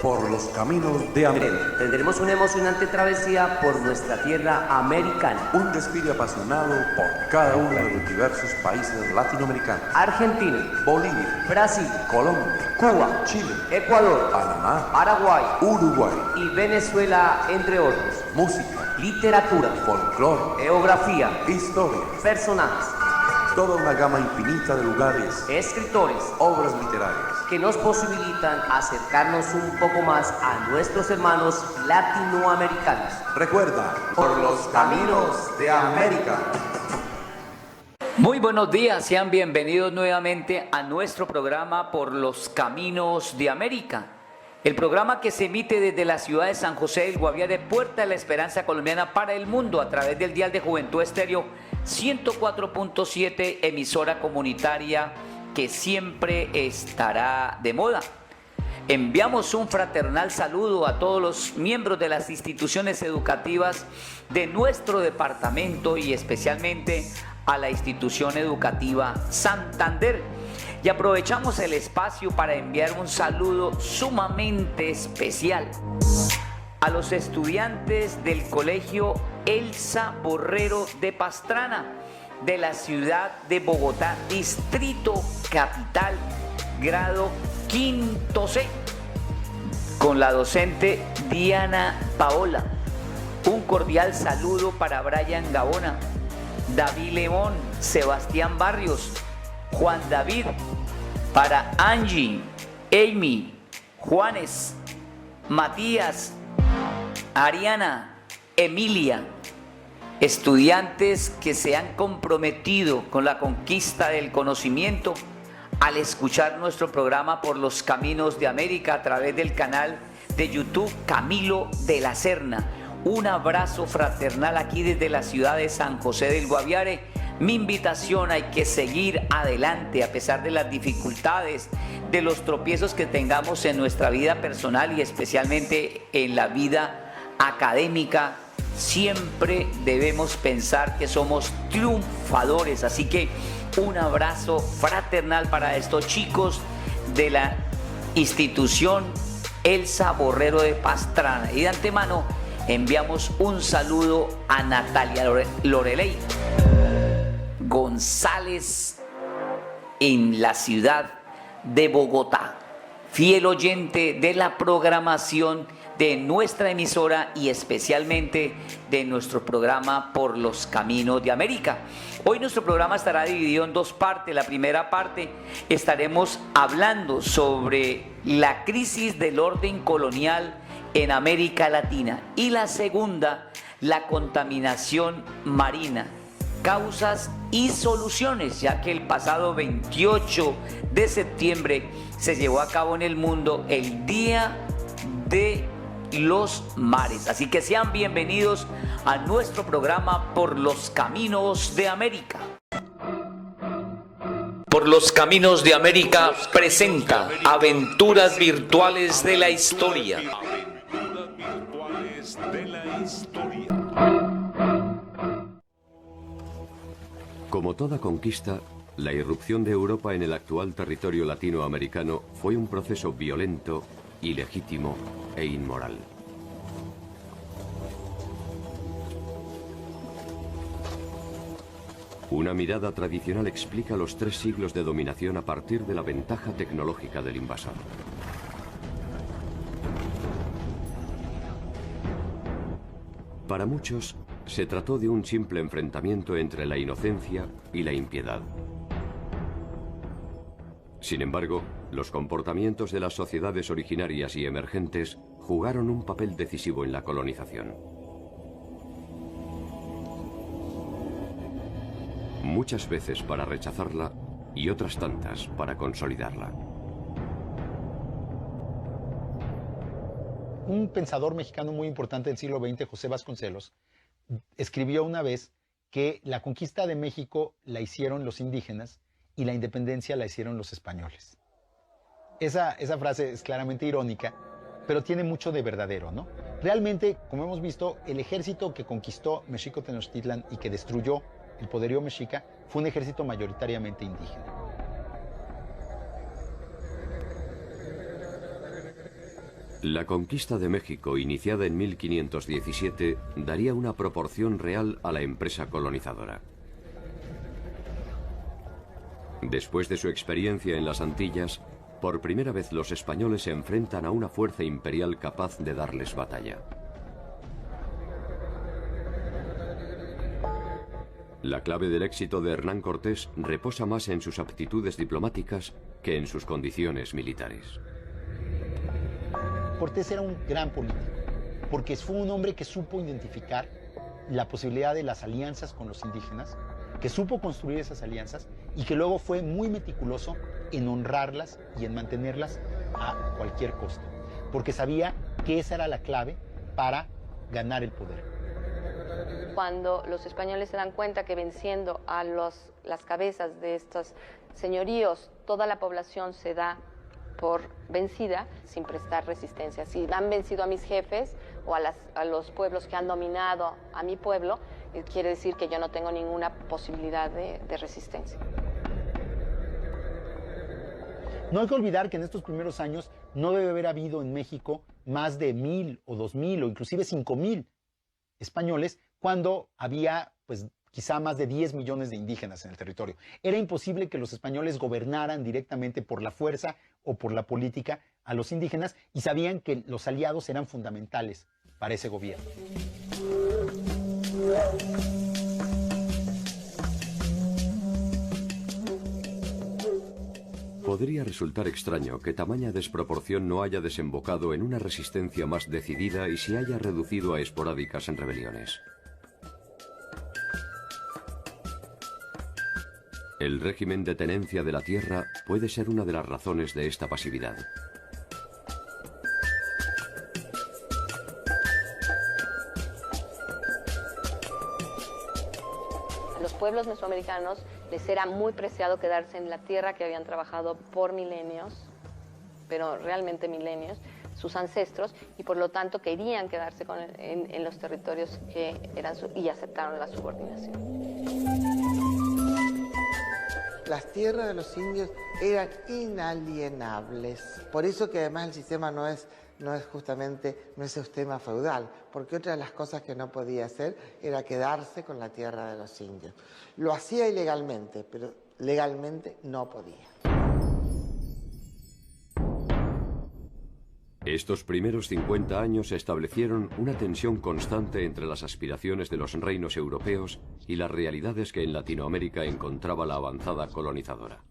por los caminos de América. Tendremos una emocionante travesía por nuestra tierra americana. Un desfile apasionado por cada uno de los diversos países latinoamericanos. Argentina, Bolivia, Brasil, Colombia, Cuba, Chile, Ecuador, Panamá, Paraguay Uruguay. y Venezuela, entre otros. Música, Literatura, folclore, geografía, historia. personajes, Toda una gama infinita de lugares, escritores obras literarias. que nos posibilitan acercarnos un poco más a nuestros hermanos latinoamericanos. Recuerda, por los caminos de América. Muy buenos días, sean bienvenidos nuevamente a nuestro programa Por los Caminos de América. El programa que se emite desde la ciudad de San José del Guaviare, Puerta de la Esperanza Colombiana para el mundo, a través del dial de Juventud Estéreo 104.7, emisora comunitaria que siempre estará de moda. Enviamos un fraternal saludo a todos los miembros de las instituciones educativas de nuestro departamento y especialmente a la institución educativa Santander. Y aprovechamos el espacio para enviar un saludo sumamente especial a los estudiantes del colegio Elsa Borrero de Pastrana, de la ciudad de Bogotá, Distrito Capital, grado quinto C, con la docente Diana Paola. Un cordial saludo para Brian Gabona, David León, Sebastián Barrios, Juan David, para Angie, Amy, Juanes, Matías, Ariana, Emilia, estudiantes que se han comprometido con la conquista del conocimiento al escuchar nuestro programa Por los Caminos de América a través del canal de YouTube Camilo de la Serna. Un abrazo fraternal aquí desde la ciudad de San José del Guaviare. Mi invitación: hay que seguir adelante a pesar de las dificultades, de los tropiezos que tengamos en nuestra vida personal y especialmente en la vida académica. Siempre debemos pensar que somos triunfadores, así que un abrazo fraternal para estos chicos de la institución Elsa Borrero de Pastrana. Y de antemano enviamos un saludo a Natalia Loreley González en la ciudad de Bogotá, fiel oyente de la programación de nuestra emisora y especialmente de nuestro programa Por los Caminos de América. Hoy nuestro programa estará dividido en dos partes. La primera parte estaremos hablando sobre la crisis del orden colonial en América Latina y la segunda, la contaminación marina, causas y soluciones, ya que el pasado 28 de septiembre se llevó a cabo en el mundo el Día de los Mares. Así que sean bienvenidos a nuestro programa Por los Caminos de América. Por los Caminos de América presenta Aventuras Virtuales de la Historia. Como toda conquista, la irrupción de Europa en el actual territorio latinoamericano fue un proceso violento, ilegítimo e inmoral. Una mirada tradicional explica los 3 siglos de dominación a partir de la ventaja tecnológica del invasor. Para muchos, se trató de un simple enfrentamiento entre la inocencia y la impiedad. Sin embargo, los comportamientos de las sociedades originarias y emergentes jugaron un papel decisivo en la colonización. Muchas veces para rechazarla y otras tantas para consolidarla. Un pensador mexicano muy importante del siglo XX, José Vasconcelos, escribió una vez que la conquista de México la hicieron los indígenas y la independencia la hicieron los españoles. Esa frase es claramente irónica, pero tiene mucho de verdadero, ¿no? Realmente, como hemos visto, el ejército que conquistó Mexico Tenochtitlan y que destruyó el poderío mexica fue un ejército mayoritariamente indígena. La conquista de México, iniciada en 1517, daría una proporción real a la empresa colonizadora. Después de su experiencia en las Antillas, por primera vez los españoles se enfrentan a una fuerza imperial capaz de darles batalla. La clave del éxito de Hernán Cortés reposa más en sus aptitudes diplomáticas que en sus condiciones militares. Cortés era un gran político, porque fue un hombre que supo identificar la posibilidad de las alianzas con los indígenas, que supo construir esas alianzas y que luego fue muy meticuloso en honrarlas y en mantenerlas a cualquier costo, porque sabía que esa era la clave para ganar el poder. Cuando los españoles se dan cuenta que venciendo a las cabezas de estos señoríos, toda la población se da por vencida sin prestar resistencia. Si han vencido a mis jefes o a los pueblos que han dominado a mi pueblo, quiere decir que yo no tengo ninguna posibilidad de resistencia. No hay que olvidar que en estos primeros años no debe haber habido en México más de 1,000 o 2,000 o inclusive 5,000 españoles cuando había pues quizá más de 10 millones de indígenas en el territorio. Era imposible que los españoles gobernaran directamente por la fuerza o por la política a los indígenas y sabían que los aliados eran fundamentales para ese gobierno. Podría resultar extraño que tamaña desproporción no haya desembocado en una resistencia más decidida y se haya reducido a esporádicas rebeliones. El régimen de tenencia de la tierra puede ser una de las razones de esta pasividad. A los pueblos mesoamericanos les era muy preciado quedarse en la tierra que habían trabajado por milenios, pero realmente milenios, sus ancestros, y por lo tanto querían quedarse en los territorios que eran y aceptaron la subordinación. Las tierras de los indios eran inalienables. Por eso que además el sistema no es un sistema feudal, porque otra de las cosas que no podía hacer era quedarse con la tierra de los indios. Lo hacía ilegalmente, pero legalmente no podía. Estos primeros 50 años establecieron una tensión constante entre las aspiraciones de los reinos europeos y las realidades que en Latinoamérica encontraba la avanzada colonizadora.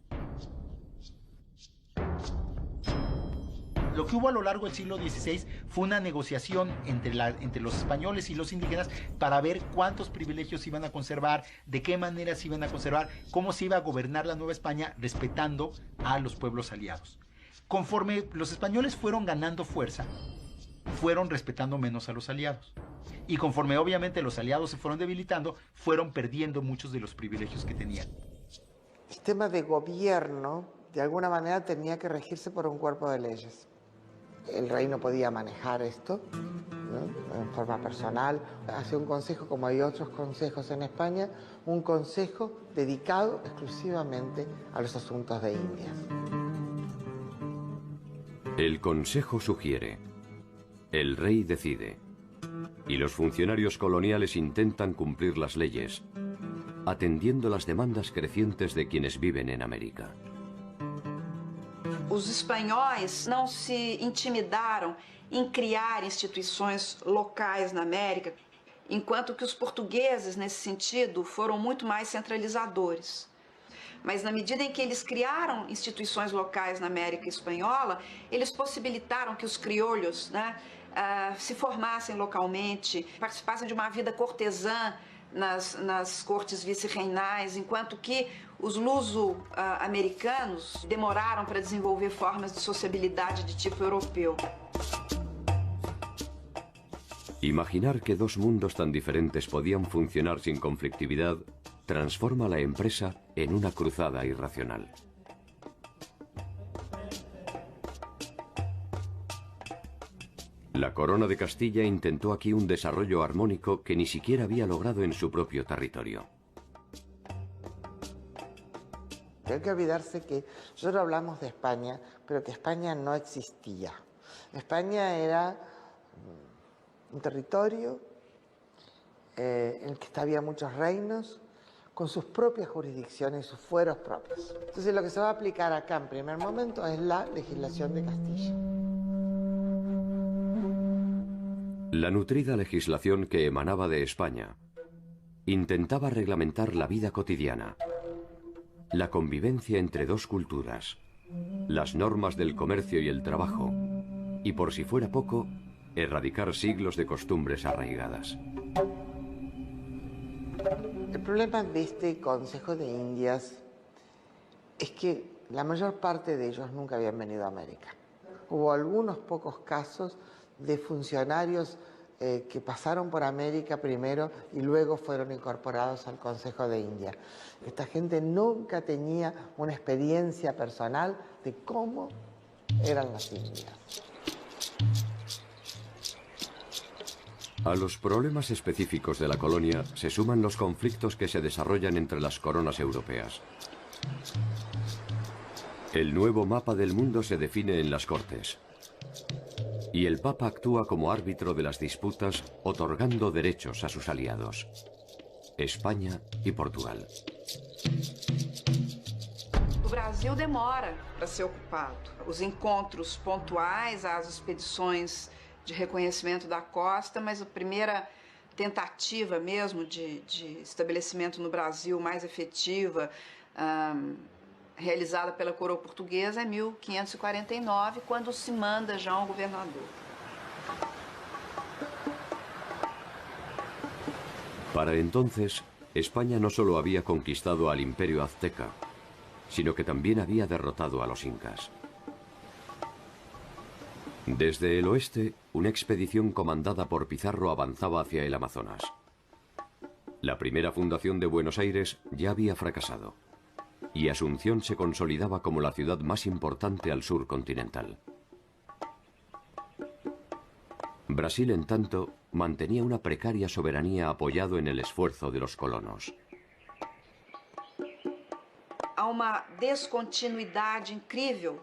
Lo que hubo a lo largo del siglo XVI fue una negociación entre los españoles y los indígenas para ver cuántos privilegios iban a conservar, de qué manera se iban a conservar, cómo se iba a gobernar la Nueva España respetando a los pueblos aliados. Conforme los españoles fueron ganando fuerza, fueron respetando menos a los aliados. Y conforme obviamente los aliados se fueron debilitando, fueron perdiendo muchos de los privilegios que tenían. El sistema de gobierno, de alguna manera, tenía que regirse por un cuerpo de leyes. El rey no podía manejar esto, ¿no?, en forma personal. Hacía un consejo, como hay otros consejos en España, un consejo dedicado exclusivamente a los asuntos de Indias. El Consejo sugiere, el rey decide, y los funcionarios coloniales intentan cumplir las leyes, atendiendo las demandas crecientes de quienes viven en América. Os espanhóis não se intimidaram em criar instituições locais na América, enquanto que os portugueses, nesse sentido, foram muito mais centralizadores. Mas na medida em que eles criaram instituições locais na América Espanhola, eles possibilitaram que os criolhos, né, se formassem localmente, participassem de uma vida cortesã nas cortes vice-reinais, enquanto que os luso-americanos demoraram para desenvolver formas de sociabilidade de tipo europeu. Imaginar que dos mundos tan diferentes podían funcionar sin conflictividad transforma la empresa en una cruzada irracional. La corona de Castilla intentó aquí un desarrollo armónico que ni siquiera había logrado en su propio territorio. Hay que olvidarse que nosotros hablamos de España, pero que España no existía. España era un territorio en el que había muchos reinos, con sus propias jurisdicciones y sus fueros propios. Entonces lo que se va a aplicar acá en primer momento es la legislación de Castilla. La nutrida legislación que emanaba de España intentaba reglamentar la vida cotidiana, la convivencia entre dos culturas, las normas del comercio y el trabajo, y por si fuera poco, erradicar siglos de costumbres arraigadas. El problema de este Consejo de Indias es que la mayor parte de ellos nunca habían venido a América. Hubo algunos pocos casos de funcionarios que pasaron por América primero y luego fueron incorporados al Consejo de India. Esta gente nunca tenía una experiencia personal de cómo eran las Indias. A los problemas específicos de la colonia se suman los conflictos que se desarrollan entre las coronas europeas. El nuevo mapa del mundo se define en las Cortes. Y el Papa actúa como árbitro de las disputas, otorgando derechos a sus aliados, España y Portugal. O Brasil demora para ser ocupado. Os encontros pontuais, as expedições de reconhecimento da costa, mas a primeira tentativa mesmo de estabelecimento no Brasil mais efetiva, realizada pela coroa portuguesa, é 1549, quando se manda já um governador. Para entonces, España no solo había conquistado al Imperio Azteca, sino que también había derrotado a los incas. Desde el oeste, una expedición comandada por Pizarro avanzaba hacia el Amazonas. La primera fundación de Buenos Aires ya había fracasado, y Asunción se consolidaba como la ciudad más importante al sur continental. Brasil, en tanto, mantenía una precaria soberanía apoyado en el esfuerzo de los colonos. Há uma descontinuidade incrível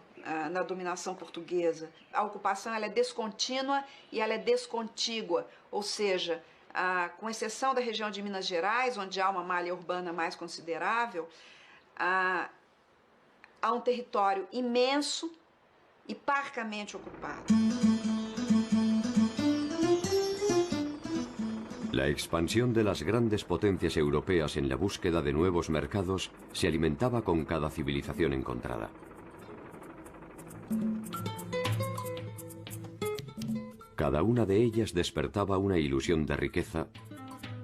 na dominação portuguesa. A ocupação ela é descontínua e ela é descontígua, ou seja, com exceção da região de Minas Gerais, onde há uma malha urbana mais considerável, há um território imenso e parcamente ocupado. La expansión de las grandes potencias europeas en la búsqueda de nuevos mercados se alimentaba con cada civilización encontrada. Cada una de ellas despertaba una ilusión de riqueza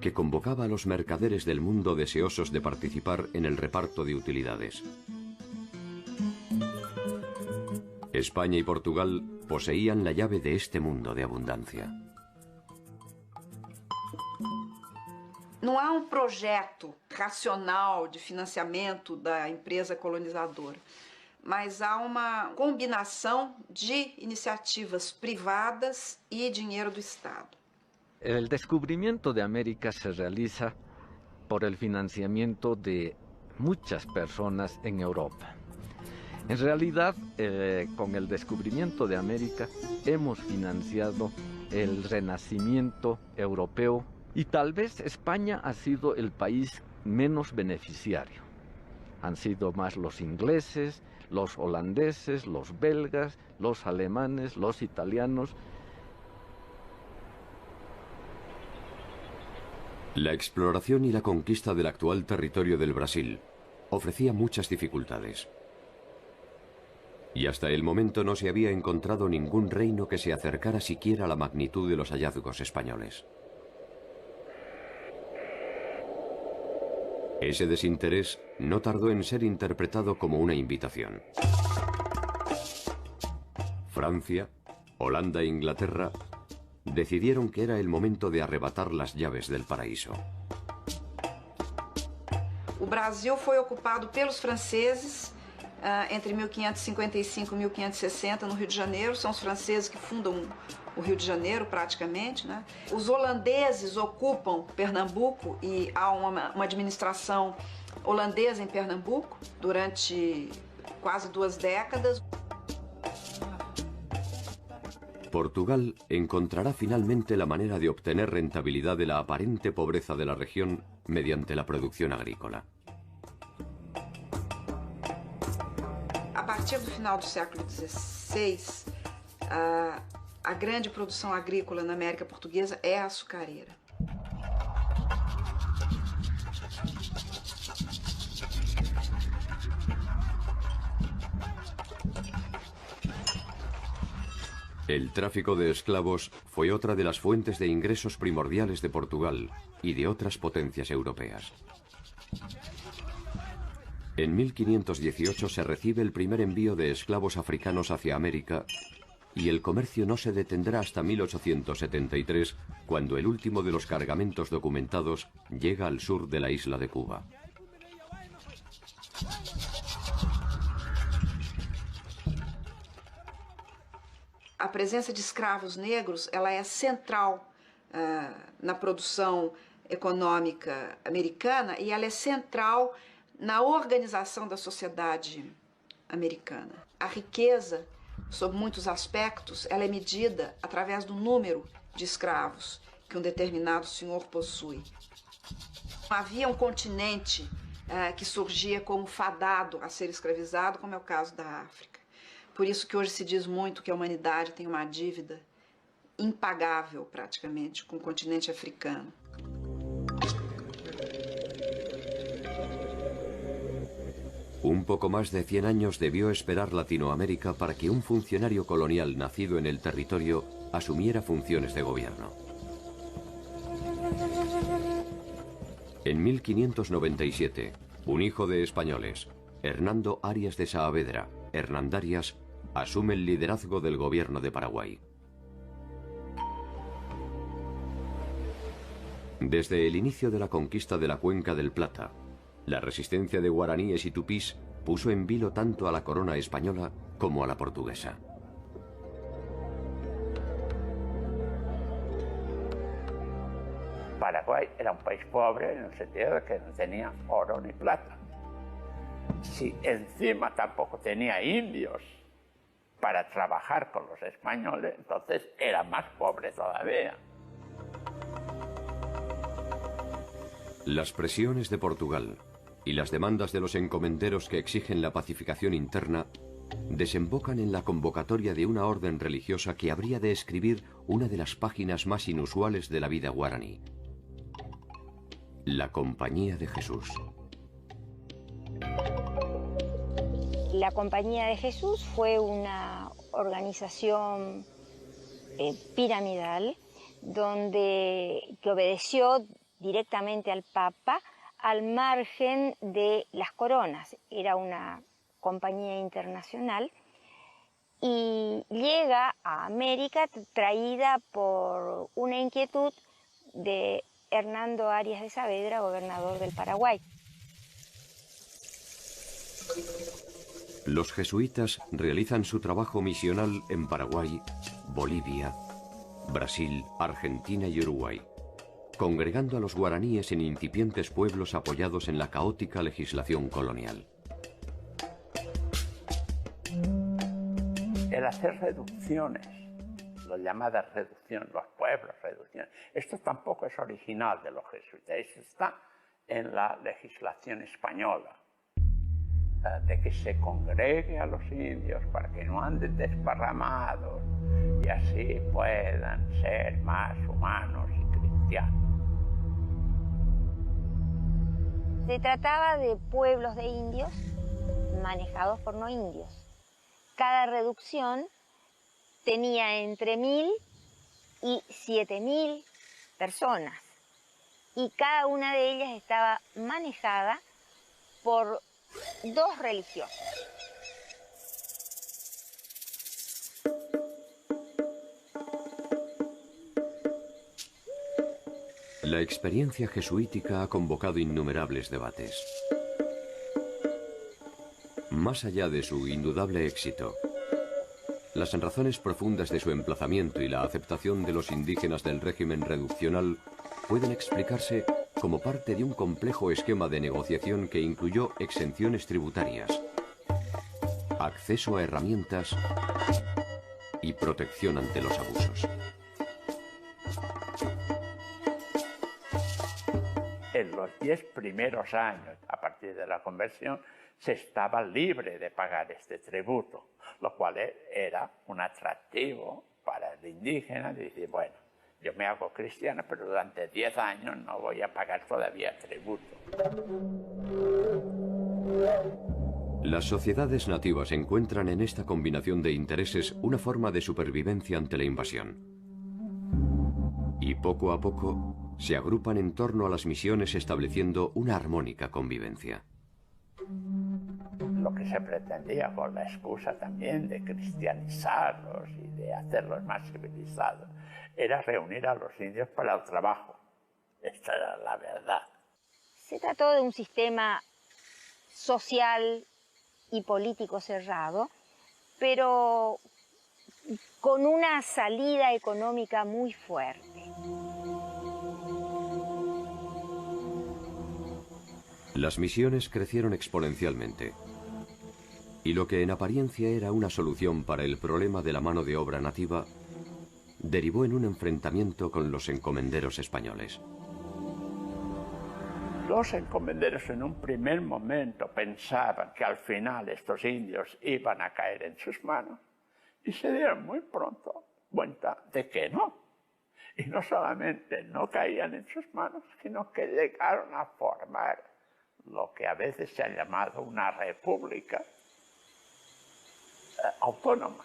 que convocaba a los mercaderes del mundo deseosos de participar en el reparto de utilidades. España y Portugal poseían la llave de este mundo de abundancia. Não há projeto racional de financiamento da empresa colonizadora, mas há uma combinação de iniciativas privadas e dinheiro do Estado. El descubrimiento de América se realiza por el financiamiento de muchas personas en Europa. En realidad, con el descubrimiento de América hemos financiado el renacimiento europeo y tal vez España ha sido el país menos beneficiario. Han sido más los ingleses, los holandeses, los belgas, los alemanes, los italianos. La exploración y la conquista del actual territorio del Brasil ofrecía muchas dificultades. Y hasta el momento no se había encontrado ningún reino que se acercara siquiera a la magnitud de los hallazgos españoles. Ese desinterés no tardó en ser interpretado como una invitación. Francia, Holanda e Inglaterra decidieron que era el momento de arrebatar las llaves del paraíso. O Brasil foi ocupado pelos franceses entre 1555 e 1560 no Rio de Janeiro. São os franceses que fundam o Rio de Janeiro, praticamente, né? Os holandeses ocupam Pernambuco e há uma administração holandesa em Pernambuco durante quase 2 décadas. Portugal encontrará finalmente la manera de obtener rentabilidad de la aparente pobreza de la región mediante la producción agrícola. A partir do final do século XVI, a grande produção agrícola na América Portuguesa é a açucareira. El tráfico de esclavos fue otra de las fuentes de ingresos primordiales de Portugal y de otras potencias europeas. En 1518 se recibe el primer envío de esclavos africanos hacia América y el comercio no se detendrá hasta 1873, cuando el último de los cargamentos documentados llega al sur de la isla de Cuba. A presença de escravos negros ela é central na produção econômica americana e ela é central na organização da sociedade americana. A riqueza, sob muitos aspectos, ela é medida através do número de escravos que um determinado senhor possui. Havia um continente que surgia como fadado a ser escravizado, como é o caso da África. Por isso que hoje se diz muito que a humanidade tem uma dívida impagável, praticamente, com o continente africano. Un poco más de 100 años debió esperar Latinoamérica para que un funcionario colonial nacido en el territorio asumiera funciones de gobierno. En 1597, un hijo de españoles, Hernando Arias de Saavedra, Hernandarias, asume el liderazgo del gobierno de Paraguay. Desde el inicio de la conquista de la Cuenca del Plata, la resistencia de guaraníes y tupís puso en vilo tanto a la corona española como a la portuguesa. Paraguay era un país pobre en el sentido de que no tenía oro ni plata. Si encima tampoco tenía indios para trabajar con los españoles, entonces era más pobre todavía. Las presiones de Portugal y las demandas de los encomenderos que exigen la pacificación interna desembocan en la convocatoria de una orden religiosa que habría de escribir una de las páginas más inusuales de la vida guaraní: la Compañía de Jesús. La Compañía de Jesús fue una organización piramidal que obedeció directamente al Papa al margen de las coronas. Era una compañía internacional y llega a América traída por una inquietud de Hernando Arias de Saavedra, gobernador del Paraguay. Los jesuitas realizan su trabajo misional en Paraguay, Bolivia, Brasil, Argentina y Uruguay, congregando a los guaraníes en incipientes pueblos apoyados en la caótica legislación colonial. El hacer reducciones, las llamadas reducciones, los pueblos, reducciones, esto tampoco es original de los jesuitas, esto está en la legislación española, de que se congregue a los indios para que no anden desparramados y así puedan ser más humanos y cristianos. Se trataba de pueblos de indios manejados por no indios. Cada reducción tenía entre 1000 y 7000 personas y cada una de ellas estaba manejada por dos religiosos. La experiencia jesuítica ha convocado innumerables debates. Más allá de su indudable éxito, las razones profundas de su emplazamiento y la aceptación de los indígenas del régimen reduccional pueden explicarse como parte de un complejo esquema de negociación que incluyó exenciones tributarias, acceso a herramientas y protección ante los abusos. En los 10 primeros años, a partir de la conversión, se estaba libre de pagar este tributo, lo cual era un atractivo para el indígena de decir, bueno, yo me hago cristiano, pero durante 10 años no voy a pagar todavía tributo. Las sociedades nativas encuentran en esta combinación de intereses una forma de supervivencia ante la invasión. Y poco a poco se agrupan en torno a las misiones estableciendo una armónica convivencia. Lo que se pretendía con la excusa también de cristianizarlos y de hacerlos más civilizados era reunir a los indios para el trabajo. Esta era la verdad. Se trató de un sistema social y político cerrado, pero con una salida económica muy fuerte. Las misiones crecieron exponencialmente, y lo que en apariencia era una solución para el problema de la mano de obra nativa, derivó en un enfrentamiento con los encomenderos españoles. Los encomenderos en un primer momento pensaban que al final estos indios iban a caer en sus manos y se dieron muy pronto cuenta de que no. Y no solamente no caían en sus manos, sino que llegaron a formar lo que a veces se ha llamado una república autónoma.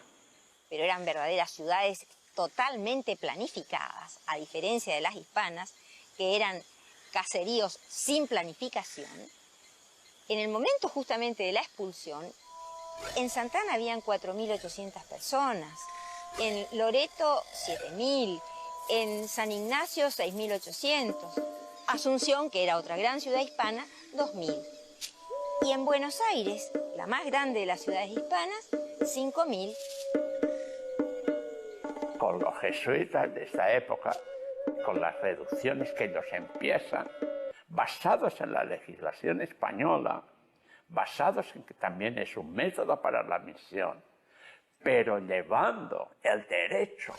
Pero eran verdaderas ciudades totalmente planificadas, a diferencia de las hispanas, que eran caseríos sin planificación. En el momento justamente de la expulsión, en Santana habían 4.800 personas, en Loreto 7.000, en San Ignacio 6.800, Asunción, que era otra gran ciudad hispana, 2.000. Y en Buenos Aires, la más grande de las ciudades hispanas, 5.000. Con los jesuitas de esta época, con las reducciones que ellos empiezan, basados en la legislación española, basados en que también es un método para la misión, pero llevando el derecho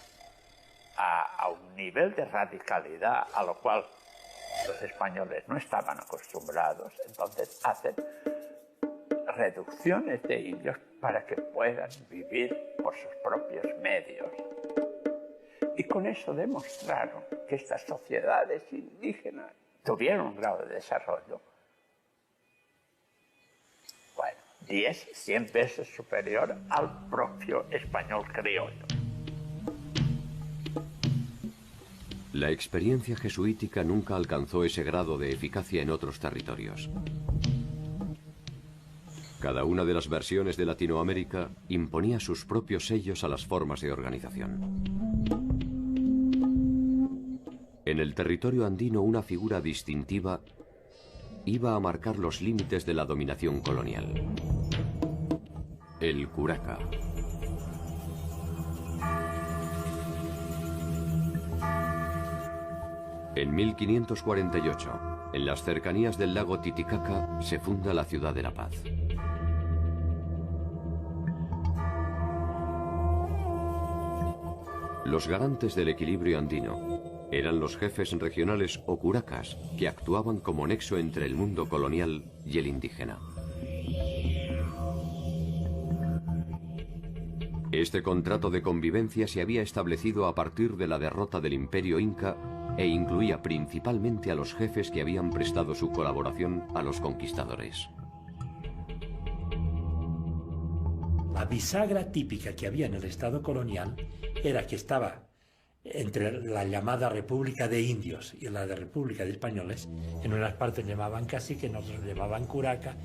a un nivel de radicalidad a lo cual los españoles no estaban acostumbrados, entonces hacen reducciones de indios para que puedan vivir por sus propios medios. Y con eso demostraron que estas sociedades indígenas tuvieron un grado de desarrollo, bueno, 10, 100 veces superior al propio español criollo. La experiencia jesuítica nunca alcanzó ese grado de eficacia en otros territorios. Cada una de las versiones de Latinoamérica imponía sus propios sellos a las formas de organización. En el territorio andino, una figura distintiva iba a marcar los límites de la dominación colonial: el curaca. En 1548, en las cercanías del lago Titicaca, se funda la ciudad de La Paz. Los garantes del equilibrio andino eran los jefes regionales o curacas, que actuaban como nexo entre el mundo colonial y el indígena. Este contrato de convivencia se había establecido a partir de la derrota del Imperio Inca e incluía principalmente a los jefes que habían prestado su colaboración a los conquistadores. La bisagra típica que había en el Estado colonial era que estaba entre la llamada República de Indios y la de República de Españoles. En unas partes llamaban cacique, en otras llamaban curaca.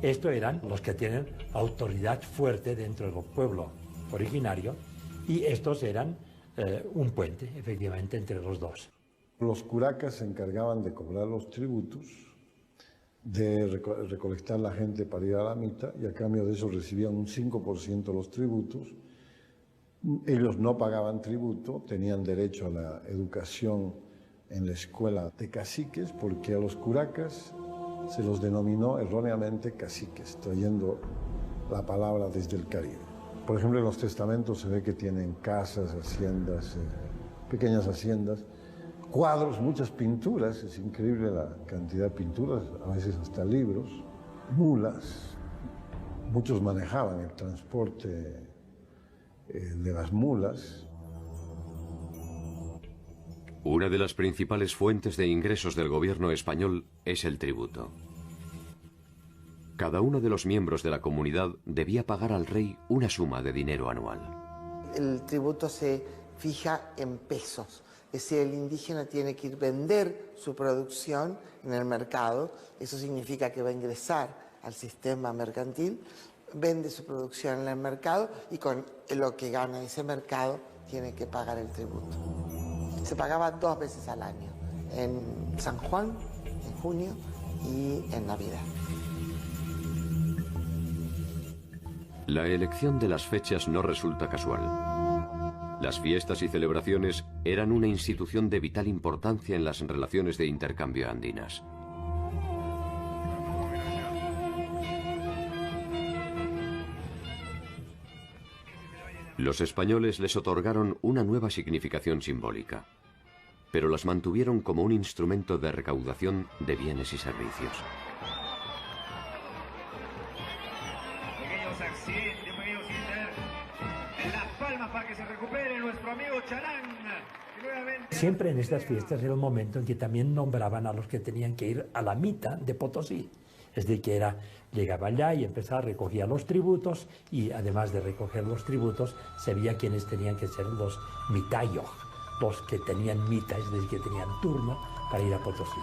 Estos eran los que tienen autoridad fuerte dentro del pueblo originario, y estos eran un puente, efectivamente, entre los dos. Los curacas se encargaban de cobrar los tributos, de recolectar la gente para ir a la mita, y a cambio de eso recibían un 5% de los tributos. Ellos no pagaban tributo, tenían derecho a la educación en la escuela de caciques, porque a los curacas se los denominó erróneamente caciques, trayendo la palabra desde el Caribe. Por ejemplo, en los testamentos se ve que tienen casas, haciendas, pequeñas haciendas, cuadros, muchas pinturas, es increíble la cantidad de pinturas, a veces hasta libros, mulas. Muchos manejaban el transporte de las mulas. Una de las principales fuentes de ingresos del gobierno español es el tributo. Cada uno de los miembros de la comunidad debía pagar al rey una suma de dinero anual. El tributo se fija en pesos, es decir, el indígena tiene que ir a vender su producción en el mercado, eso significa que va a ingresar al sistema mercantil, vende su producción en el mercado y con lo que gana ese mercado tiene que pagar el tributo. Se pagaba 2 veces al año, en San Juan, en junio y en Navidad. La elección de las fechas no resulta casual. Las fiestas y celebraciones eran una institución de vital importancia en las relaciones de intercambio andinas. Los españoles les otorgaron una nueva significación simbólica, pero las mantuvieron como un instrumento de recaudación de bienes y servicios. Siempre en estas fiestas era el momento en que también nombraban a los que tenían que ir a la mita de Potosí. Es decir, que llegaba allá y empezaba a recoger los tributos, y además de recoger los tributos, sabía quiénes tenían que ser los mitayos, los que tenían mita, es decir, que tenían turno para ir a Potosí.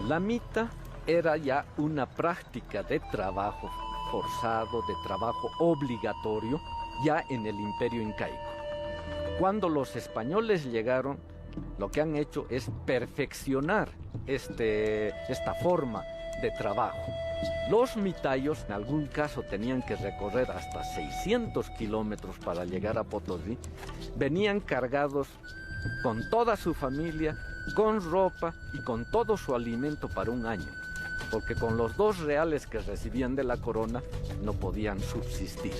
La mita era ya una práctica de trabajo forzado, de trabajo obligatorio, ya en el Imperio Incaico. Cuando los españoles llegaron, lo que han hecho es perfeccionar esta forma de trabajo. Los mitayos en algún caso tenían que recorrer hasta 600 kilómetros para llegar a Potosí. Venían cargados con toda su familia, con ropa y con todo su alimento para un año, porque con los 2 reales que recibían de la corona no podían subsistir.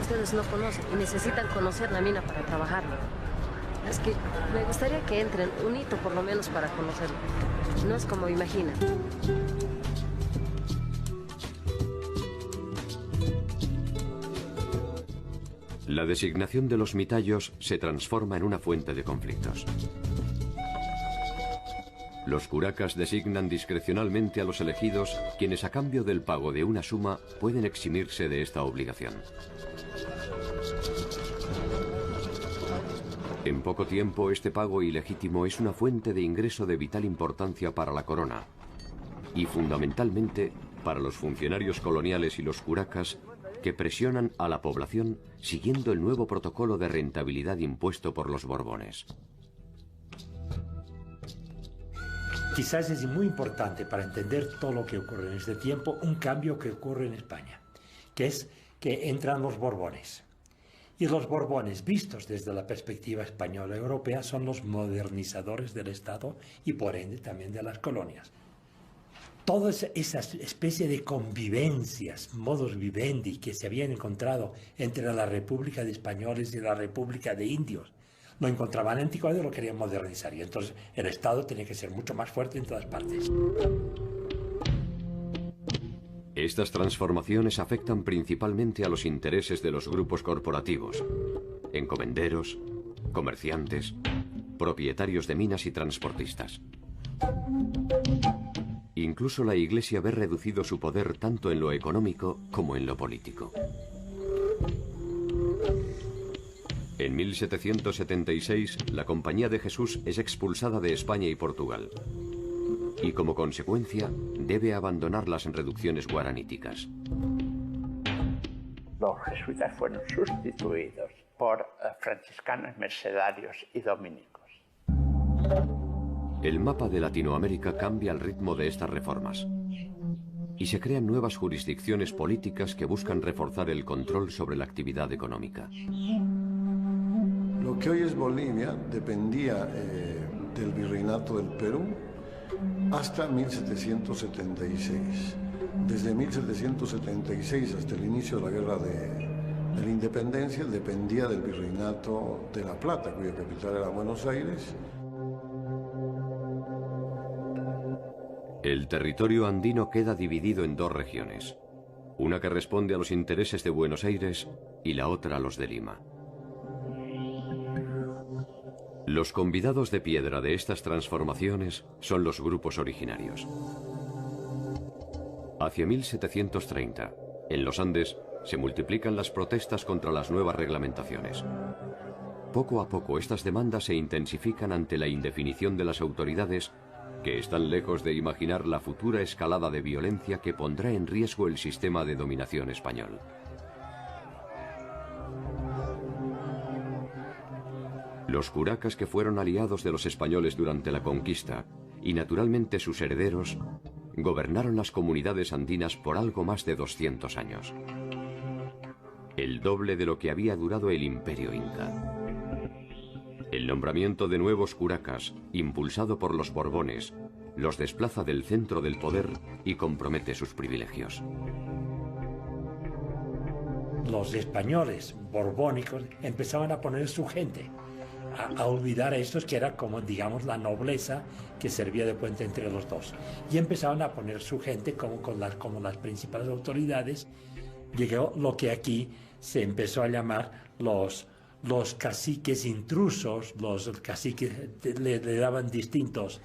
Ustedes no conocen y necesitan conocer la mina para trabajarla. Es que me gustaría que entren un hito por lo menos para conocerlo. No es como imaginan. La designación de los mitayos se transforma en una fuente de conflictos. Los curacas designan discrecionalmente a los elegidos, quienes a cambio del pago de una suma pueden eximirse de esta obligación. En poco tiempo, este pago ilegítimo es una fuente de ingreso de vital importancia para la corona y fundamentalmente para los funcionarios coloniales y los curacas, que presionan a la población siguiendo el nuevo protocolo de rentabilidad impuesto por los Borbones. Quizás es muy importante para entender todo lo que ocurre en este tiempo, un cambio que ocurre en España, que es que entran los Borbones. Y los Borbones, vistos desde la perspectiva española europea, son los modernizadores del Estado y por ende también de las colonias. Toda esa especie de convivencias, modus vivendi, que se habían encontrado entre la República de Españoles y la República de Indios, lo encontraban anticuado y lo querían modernizar. Y entonces el Estado tenía que ser mucho más fuerte en todas partes. Estas transformaciones afectan principalmente a los intereses de los grupos corporativos, encomenderos, comerciantes, propietarios de minas y transportistas. Incluso la Iglesia ve reducido su poder tanto en lo económico como en lo político. En 1776, la Compañía de Jesús es expulsada de España y Portugal, y como consecuencia debe abandonar las reducciones guaraníticas. Los jesuitas fueron sustituidos por franciscanos, mercedarios y dominicos. El mapa de Latinoamérica cambia al ritmo de estas reformas y se crean nuevas jurisdicciones políticas que buscan reforzar el control sobre la actividad económica. Lo que hoy es Bolivia dependía del Virreinato del Perú hasta 1776. Desde 1776 hasta el inicio de la Guerra de la Independencia dependía del Virreinato de La Plata, cuya capital era Buenos Aires. El territorio andino queda dividido en dos regiones, una que responde a los intereses de Buenos Aires y la otra a los de Lima. Los convidados de piedra de estas transformaciones son los grupos originarios. Hacia 1730, en los Andes, se multiplican las protestas contra las nuevas reglamentaciones. Poco a poco estas demandas se intensifican ante la indefinición de las autoridades, que están lejos de imaginar la futura escalada de violencia que pondrá en riesgo el sistema de dominación español. Los curacas, que fueron aliados de los españoles durante la conquista, y naturalmente sus herederos, gobernaron las comunidades andinas por algo más de 200 años. El doble de lo que había durado el Imperio Inca. El nombramiento de nuevos curacas, impulsado por los Borbones, los desplaza del centro del poder y compromete sus privilegios. Los españoles borbónicos empezaban a poner su gente, a olvidar a estos que era como, digamos, la nobleza que servía de puente entre los dos. Y empezaban a poner su gente como las principales autoridades. Llegó lo que aquí se empezó a llamar los caciques intrusos. Los caciques le daban distintos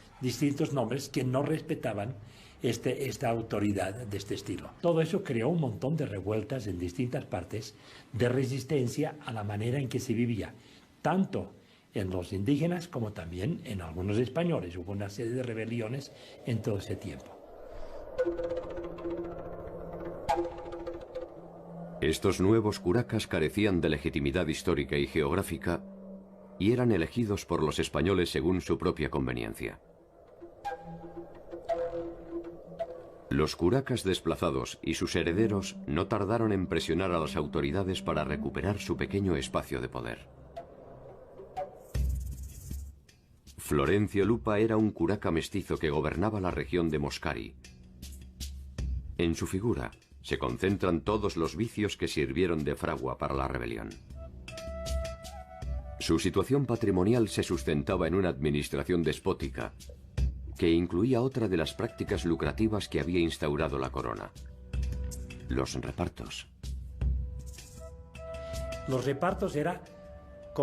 nombres que no respetaban esta autoridad de este estilo. Todo eso creó un montón de revueltas en distintas partes de resistencia a la manera en que se vivía, tanto en los indígenas como también en algunos españoles. Hubo una serie de rebeliones en todo ese tiempo. Estos nuevos curacas carecían de legitimidad histórica y geográfica y eran elegidos por los españoles según su propia conveniencia. Los curacas desplazados y sus herederos no tardaron en presionar a las autoridades para recuperar su pequeño espacio de poder. Florencio Lupa era un curaca mestizo que gobernaba la región de Moscari. En su figura se concentran todos los vicios que sirvieron de fragua para la rebelión. Su situación patrimonial se sustentaba en una administración despótica, que incluía otra de las prácticas lucrativas que había instaurado la corona: los repartos. Los repartos era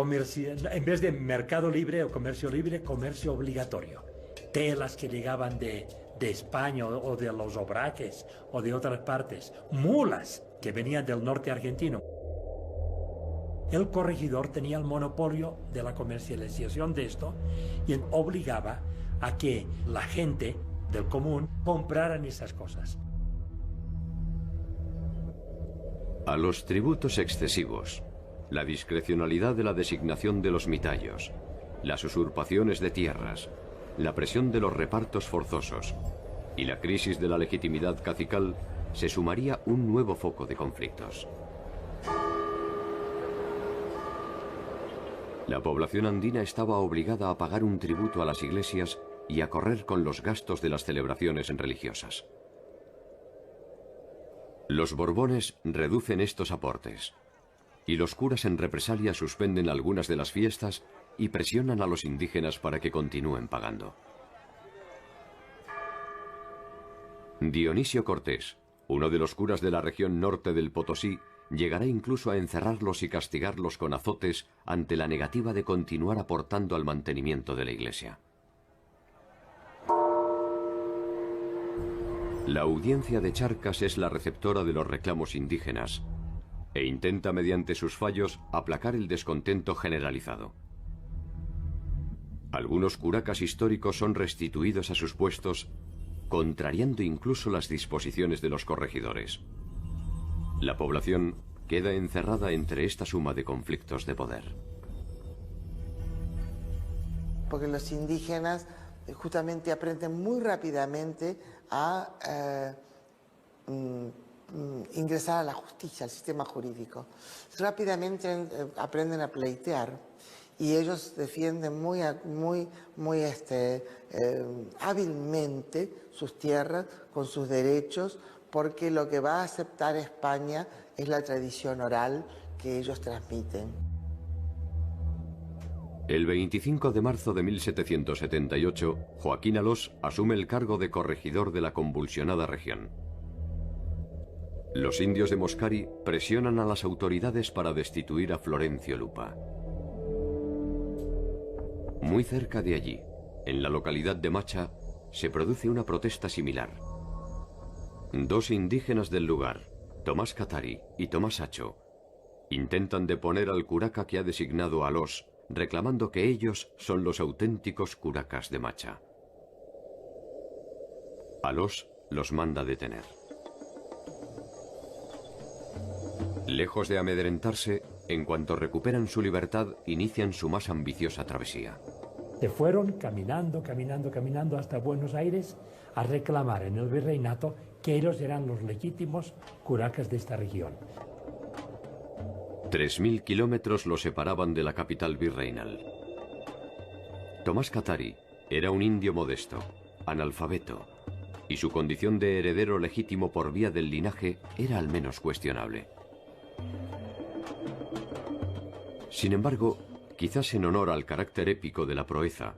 en vez de mercado libre o comercio libre, comercio obligatorio. Telas que llegaban de España o de los Obraques o de otras partes, mulas que venían del norte argentino. El corregidor tenía el monopolio de la comercialización de esto y obligaba a que la gente del común compraran esas cosas. A los tributos excesivos, la discrecionalidad de la designación de los mitallos, las usurpaciones de tierras, la presión de los repartos forzosos y la crisis de la legitimidad cacical, se sumaría un nuevo foco de conflictos. La población andina estaba obligada a pagar un tributo a las iglesias y a correr con los gastos de las celebraciones religiosas. Los Borbones reducen estos aportes, y los curas en represalia suspenden algunas de las fiestas y presionan a los indígenas para que continúen pagando. Dionisio Cortés, uno de los curas de la región norte del Potosí, llegará incluso a encerrarlos y castigarlos con azotes ante la negativa de continuar aportando al mantenimiento de la iglesia. La audiencia de Charcas es la receptora de los reclamos indígenas e intenta mediante sus fallos aplacar el descontento generalizado. Algunos curacas históricos son restituidos a sus puestos, contrariando incluso las disposiciones de los corregidores. La población queda encerrada entre esta suma de conflictos de poder. Porque los indígenas justamente aprenden muy rápidamente a ingresar a la justicia, al sistema jurídico. Rápidamente aprenden a pleitear y ellos defienden muy hábilmente sus tierras con sus derechos, porque lo que va a aceptar España es la tradición oral que ellos transmiten. El 25 de marzo de 1778, Joaquín Alós asume el cargo de corregidor de la convulsionada región. Los indios de Moscari presionan a las autoridades para destituir a Florencio Lupa. Muy cerca de allí, en la localidad de Macha, se produce una protesta similar. Dos indígenas del lugar, Tomás Catari y Tomás Acho, intentan deponer al curaca que ha designado a Alós, reclamando que ellos son los auténticos curacas de Macha. Alós los manda detener. Lejos de amedrentarse, en cuanto recuperan su libertad, inician su más ambiciosa travesía. Se fueron caminando hasta Buenos Aires a reclamar en el virreinato que ellos eran los legítimos curacas de esta región. 3000 kilómetros los separaban de la capital virreinal. Tomás Catari era un indio modesto, analfabeto, y su condición de heredero legítimo por vía del linaje era al menos cuestionable. Sin embargo, quizás en honor al carácter épico de la proeza,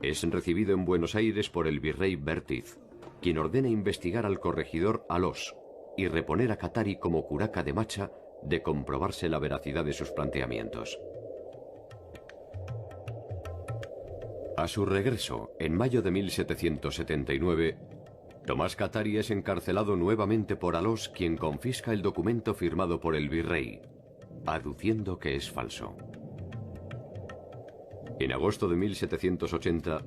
es recibido en Buenos Aires por el virrey Bertiz, quien ordena investigar al corregidor Alós y reponer a Catari como curaca de Macha de comprobarse la veracidad de sus planteamientos. A su regreso, en mayo de 1779, Tomás Catari es encarcelado nuevamente por Alós, quien confisca el documento firmado por el virrey, aduciendo que es falso. En agosto de 1780,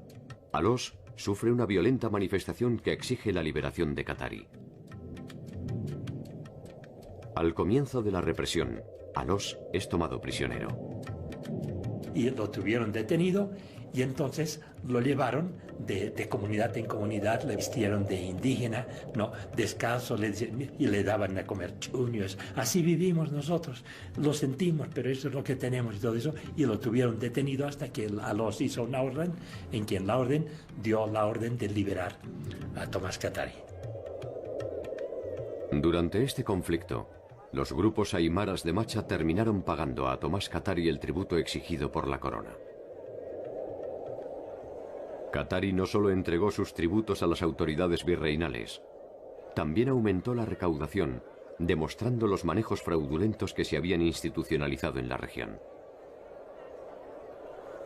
Alós sufre una violenta manifestación que exige la liberación de Catari. Al comienzo de la represión, Alós es tomado prisionero. Y lo tuvieron detenido y entonces lo llevaron de comunidad en comunidad, le vistieron de indígena, ¿no? Descalzo, y le daban a comer chuños. Así vivimos nosotros, lo sentimos, pero eso es lo que tenemos y todo eso. Y lo tuvieron detenido hasta que Alós hizo una orden, en quien la orden dio la orden de liberar a Tomás Catari. Durante este conflicto, los grupos aymaras de Macha terminaron pagando a Tomás Catari el tributo exigido por la corona. Catari no solo entregó sus tributos a las autoridades virreinales, también aumentó la recaudación, demostrando los manejos fraudulentos que se habían institucionalizado en la región.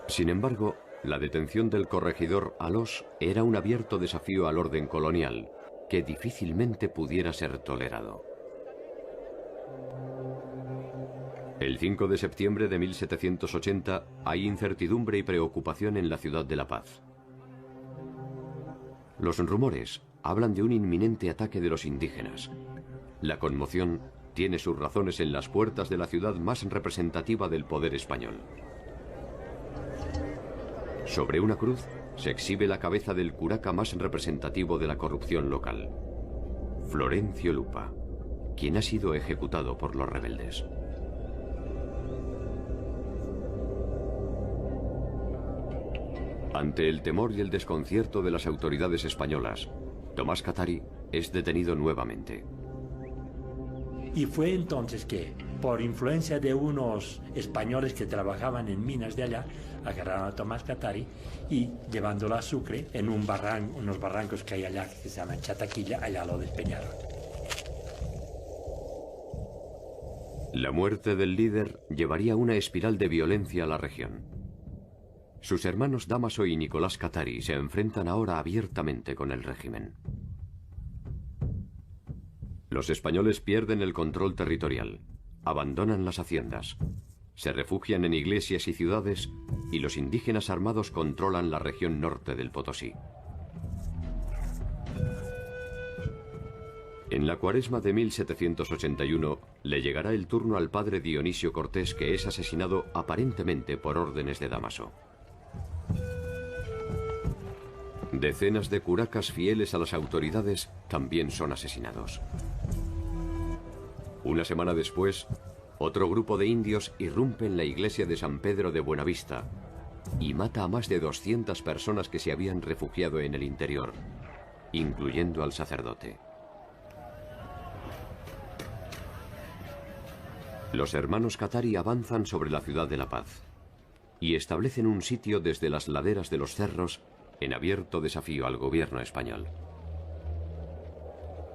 Sin embargo, la detención del corregidor Alós era un abierto desafío al orden colonial, que difícilmente pudiera ser tolerado. El 5 de septiembre de 1780 hay incertidumbre y preocupación en la ciudad de La Paz. Los rumores hablan de un inminente ataque de los indígenas. La conmoción tiene sus razones en las puertas de la ciudad más representativa del poder español. Sobre una cruz se exhibe la cabeza del curaca más representativo de la corrupción local, Florencio Lupa, quien ha sido ejecutado por los rebeldes. Ante el temor y el desconcierto de las autoridades españolas, Tomás Catari es detenido nuevamente. Y fue entonces que, por influencia de unos españoles que trabajaban en minas de allá, agarraron a Tomás Catari y, llevándolo a Sucre, en unos barrancos que hay allá, que se llaman Chataquilla, allá lo despeñaron. La muerte del líder llevaría una espiral de violencia a la región. Sus hermanos Dámaso y Nicolás Catari se enfrentan ahora abiertamente con el régimen. Los españoles pierden el control territorial, abandonan las haciendas, se refugian en iglesias y ciudades y los indígenas armados controlan la región norte del Potosí. En la cuaresma de 1781 le llegará el turno al padre Dionisio Cortés, que es asesinado aparentemente por órdenes de Dámaso. Decenas de curacas fieles a las autoridades también son asesinados. Una semana después, Otro grupo de indios irrumpe en la iglesia de San Pedro de Buenavista y mata a más de 200 personas que se habían refugiado en el interior, incluyendo al sacerdote. Los hermanos Katari avanzan sobre la ciudad de La Paz y establecen un sitio desde las laderas de los cerros en abierto desafío al gobierno español.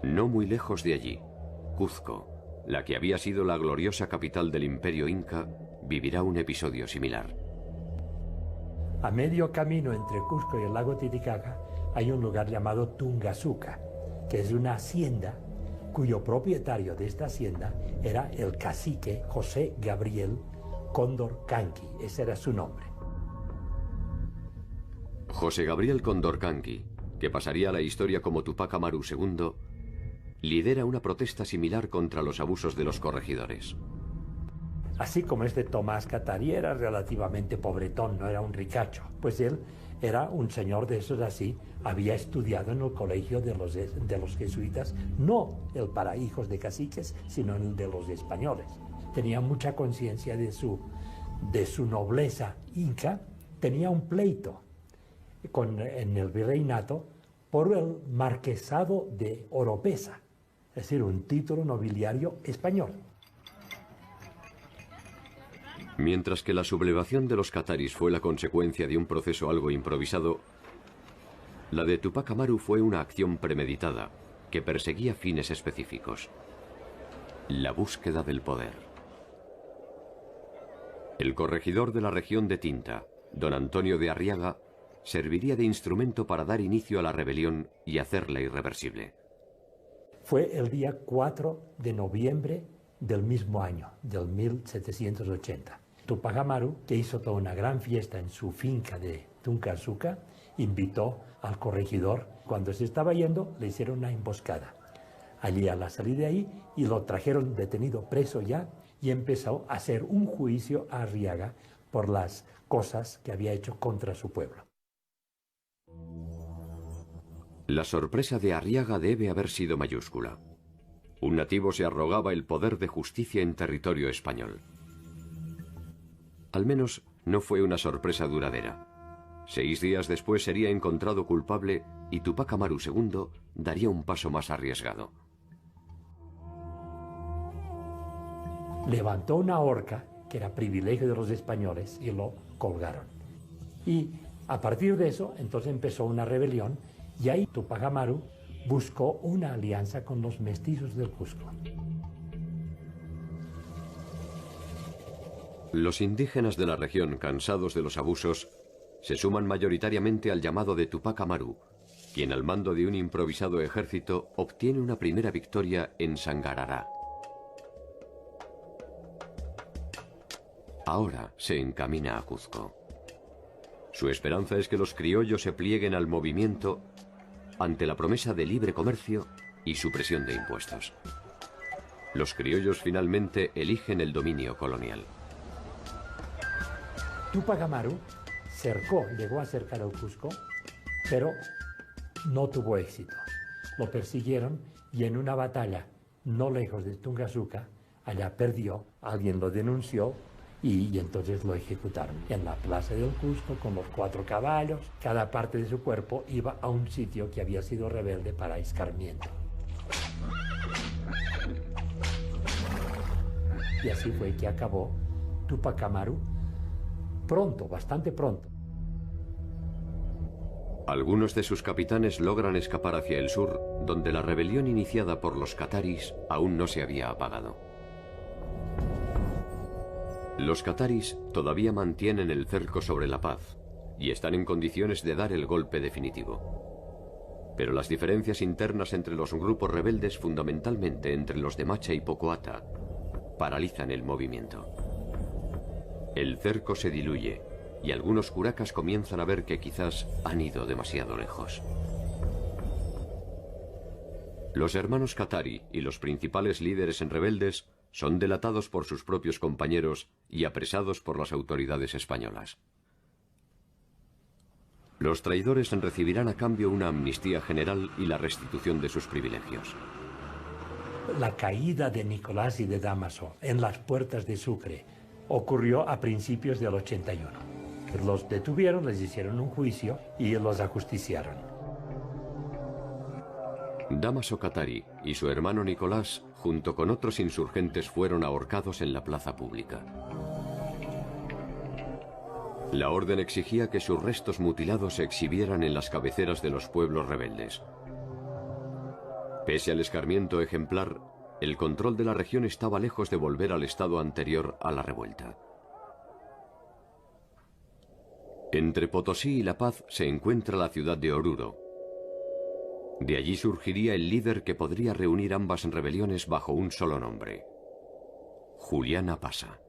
No muy lejos de allí, Cuzco, la que había sido la gloriosa capital del Imperio Inca, vivirá un episodio similar. A medio camino entre Cusco y el lago Titicaca hay un lugar llamado Tungazuca, que es una hacienda cuyo propietario de esta hacienda era el cacique José Gabriel Condorcanqui. Ese era su nombre. José Gabriel Condorcanqui, que pasaría a la historia como Tupac Amaru II, lidera una protesta similar contra los abusos de los corregidores. Así como este Tomás Katari era relativamente pobretón, no era un ricacho, pues él era un señor de esos así, había estudiado en el colegio de los jesuitas, no el para hijos de caciques, sino el de los españoles. Tenía mucha conciencia de su nobleza inca, tenía un pleito en el virreinato por el marquesado de Oropesa, es decir, un título nobiliario español. Mientras que la sublevación de los cataris fue la consecuencia de un proceso algo improvisado, la de Tupac Amaru fue una acción premeditada que perseguía fines específicos: la búsqueda del poder. El corregidor de la región de Tinta, don Antonio de Arriaga, serviría de instrumento para dar inicio a la rebelión y hacerla irreversible. Fue el día 4 de noviembre del mismo año, del 1780. Tupac Amaru, que hizo toda una gran fiesta en su finca de Tungazuca, invitó al corregidor. Cuando se estaba yendo, le hicieron una emboscada allí a la salida de ahí y lo trajeron detenido, preso ya, y empezó a hacer un juicio a Arriaga por las cosas que había hecho contra su pueblo. La sorpresa de Arriaga debe haber sido mayúscula. Un nativo se arrogaba el poder de justicia en territorio español. Al menos no fue una sorpresa duradera. 6 días después sería encontrado culpable y Tupac Amaru II daría un paso más arriesgado. Levantó una horca, que era privilegio de los españoles, y lo colgaron. Y a partir de eso, entonces empezó una rebelión, y ahí Tupac Amaru buscó una alianza con los mestizos del Cusco. Los indígenas de la región, cansados de los abusos, se suman mayoritariamente al llamado de Tupac Amaru, quien al mando de un improvisado ejército obtiene una primera victoria en Sangarará. Ahora se encamina a Cuzco. Su esperanza es que los criollos se plieguen al movimiento ante la promesa de libre comercio y supresión de impuestos. Los criollos finalmente eligen el dominio colonial. Tupac Amaru llegó a cercar el Cusco, pero no tuvo éxito. Lo persiguieron y en una batalla no lejos de Tungazuca, allá perdió, alguien lo denunció y entonces lo ejecutaron en la plaza del Cusco con los 4 caballos. Cada parte de su cuerpo iba a un sitio que había sido rebelde para escarmiento. Y así fue que acabó Tupac Amaru pronto, bastante pronto. Algunos de sus capitanes logran escapar hacia el sur, donde la rebelión iniciada por los cataris aún no se había apagado. Los cataris todavía mantienen el cerco sobre La Paz y están en condiciones de dar el golpe definitivo. Pero las diferencias internas entre los grupos rebeldes, fundamentalmente entre los de Macha y Pocoata, paralizan el movimiento. El cerco se diluye y algunos curacas comienzan a ver que quizás han ido demasiado lejos. Los hermanos Katari y los principales líderes en rebeldes son delatados por sus propios compañeros y apresados por las autoridades españolas. Los traidores recibirán a cambio una amnistía general y la restitución de sus privilegios. La caída de Nicolás y de Dámaso en las puertas de Sucre ocurrió a principios del 81. Los detuvieron, les hicieron un juicio y los ajusticiaron. Dámaso Katari y su hermano Nicolás, junto con otros insurgentes, fueron ahorcados en la plaza pública. La orden exigía que sus restos mutilados se exhibieran en las cabeceras de los pueblos rebeldes. Pese al escarmiento ejemplar, el control de la región estaba lejos de volver al estado anterior a la revuelta. Entre Potosí y La Paz se encuentra la ciudad de Oruro. De allí surgiría el líder que podría reunir ambas rebeliones bajo un solo nombre: Julián Apasa.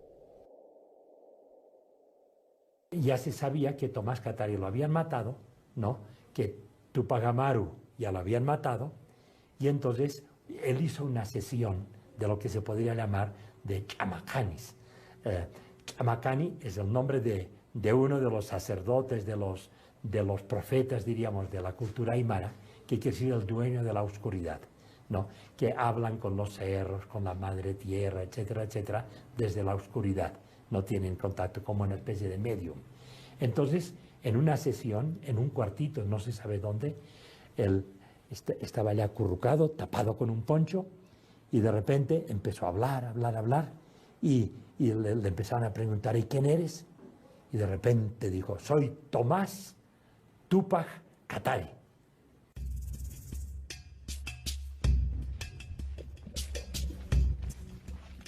Ya se sabía que Tomás Katari lo habían matado, ¿no? Que Túpac Amaru ya lo habían matado, y entonces él hizo una sesión de lo que se podría llamar de chamacanis. Chamacani es el nombre de uno de los sacerdotes, de los profetas, diríamos, de la cultura aymara, que quiere decir el dueño de la oscuridad, ¿no? Que hablan con los cerros, con la madre tierra, etcétera, etcétera, desde la oscuridad. No tienen contacto, como una especie de medium. Entonces, en una sesión, en un cuartito, no se sabe dónde, él estaba ya acurrucado, tapado con un poncho, y de repente empezó a hablar, y le empezaron a preguntar: ¿y quién eres? Y de repente dijo: soy Tomás Túpac Katari.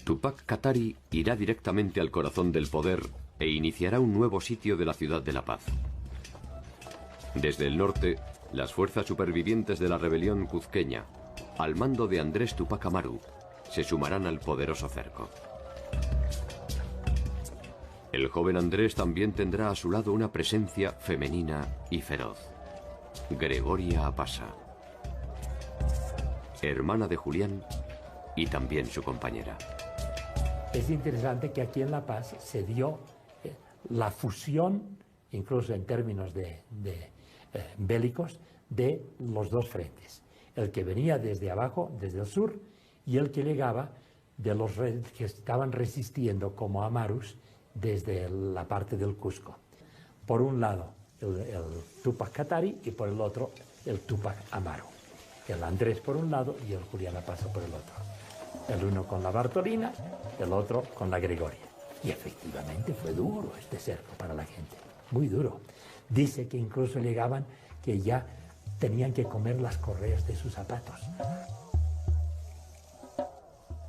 Túpac Katari irá directamente al corazón del poder e iniciará un nuevo sitio de la ciudad de La Paz. Desde el norte, las fuerzas supervivientes de la rebelión cuzqueña, al mando de Andrés Túpac Amaru, se sumarán al poderoso cerco. El joven Andrés también tendrá a su lado una presencia femenina y feroz: Gregoria Apasa, hermana de Julián y también su compañera. Es interesante que aquí en La Paz se dio la fusión, incluso en términos bélicos, de los dos frentes. El que venía desde abajo, desde el sur, y el que llegaba de los que estaban resistiendo como Amarus desde la parte del Cusco. Por un lado el Túpac Katari y por el otro el Túpac Amaru. El Andrés por un lado y el Julián Apasa por el otro. El uno con la Bartolina, el otro con la Gregoria. Y efectivamente fue duro este cerco para la gente, muy duro. Dice que incluso llegaban que ya tenían que comer las correas de sus zapatos.